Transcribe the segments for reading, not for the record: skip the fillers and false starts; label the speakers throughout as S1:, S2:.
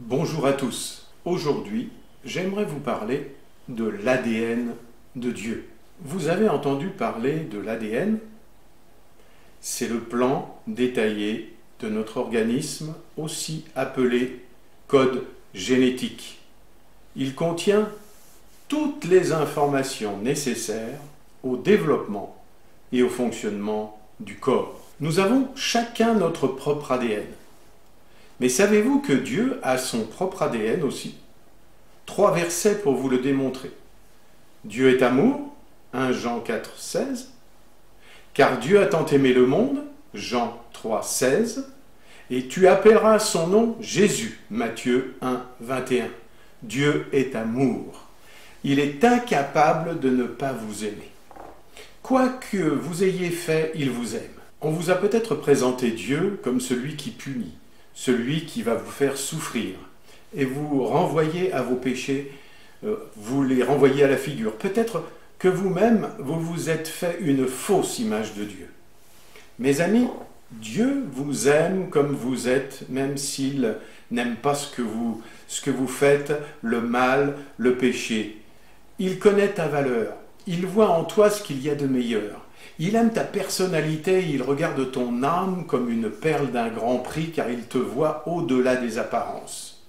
S1: Bonjour à tous. Aujourd'hui, j'aimerais vous parler de l'ADN de Dieu. Vous avez entendu parler de l'ADN? C'est le plan détaillé de notre organisme, aussi appelé code génétique. Il contient toutes les informations nécessaires au développement et au fonctionnement du corps. Nous avons chacun notre propre ADN. Mais savez-vous que Dieu a son propre ADN aussi? 3 versets pour vous le démontrer. Dieu est amour, 1 Jean 4, 16. Car Dieu a tant aimé le monde, Jean 3, 16. Et tu appelleras son nom Jésus, Matthieu 1, 21. Dieu est amour. Il est incapable de ne pas vous aimer. Quoi que vous ayez fait, il vous aime. On vous a peut-être présenté Dieu comme celui qui punit, celui qui va vous faire souffrir, et vous renvoyer à vos péchés, vous les renvoyez à la figure. Peut-être que vous-même, vous vous êtes fait une fausse image de Dieu. Mes amis, Dieu vous aime comme vous êtes, même s'il n'aime pas ce que vous faites, le mal, le péché. Il connaît ta valeur, il voit en toi ce qu'il y a de meilleur. Il aime ta personnalité, il regarde ton âme comme une perle d'un grand prix, car il te voit au-delà des apparences.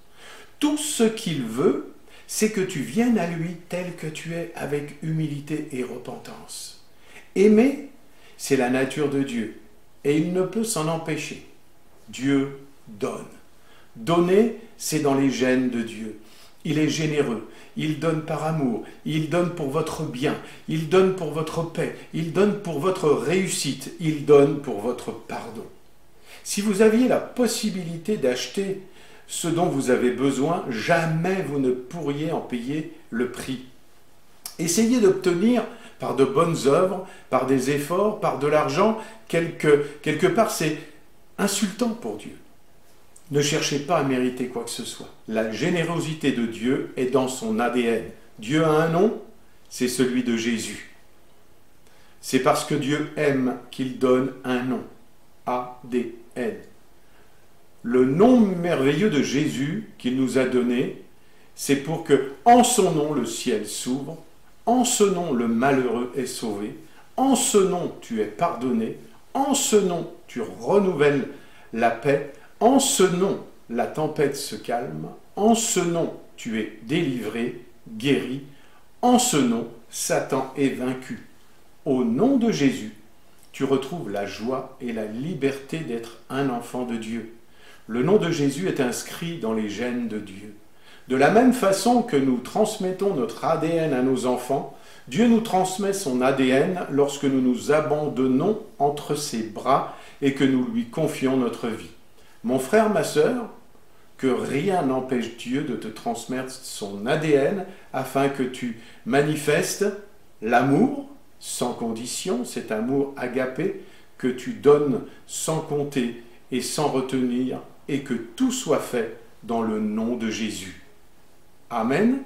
S1: Tout ce qu'il veut, c'est que tu viennes à lui tel que tu es, avec humilité et repentance. Aimer, c'est la nature de Dieu, et il ne peut s'en empêcher. Dieu donne. Donner, c'est dans les gènes de Dieu. Il est généreux, il donne par amour, il donne pour votre bien, il donne pour votre paix, il donne pour votre réussite, il donne pour votre pardon. Si vous aviez la possibilité d'acheter ce dont vous avez besoin, jamais vous ne pourriez en payer le prix. Essayez d'obtenir par de bonnes œuvres, par des efforts, par de l'argent, quelque part c'est insultant pour Dieu. Ne cherchez pas à mériter quoi que ce soit. La générosité de Dieu est dans son ADN. Dieu a un nom, c'est celui de Jésus. C'est parce que Dieu aime qu'il donne un nom. ADN. Le nom merveilleux de Jésus qu'il nous a donné, c'est pour que, en son nom, le ciel s'ouvre, en ce nom, le malheureux est sauvé, en ce nom, tu es pardonné, en ce nom, tu renouvelles la paix, en ce nom, la tempête se calme, en ce nom, tu es délivré, guéri, en ce nom, Satan est vaincu. Au nom de Jésus, tu retrouves la joie et la liberté d'être un enfant de Dieu. Le nom de Jésus est inscrit dans les gènes de Dieu. De la même façon que nous transmettons notre ADN à nos enfants, Dieu nous transmet son ADN lorsque nous nous abandonnons entre ses bras et que nous lui confions notre vie. Mon frère, ma sœur, que rien n'empêche Dieu de te transmettre son ADN afin que tu manifestes l'amour sans condition, cet amour agapé que tu donnes sans compter et sans retenir, et que tout soit fait dans le nom de Jésus. Amen.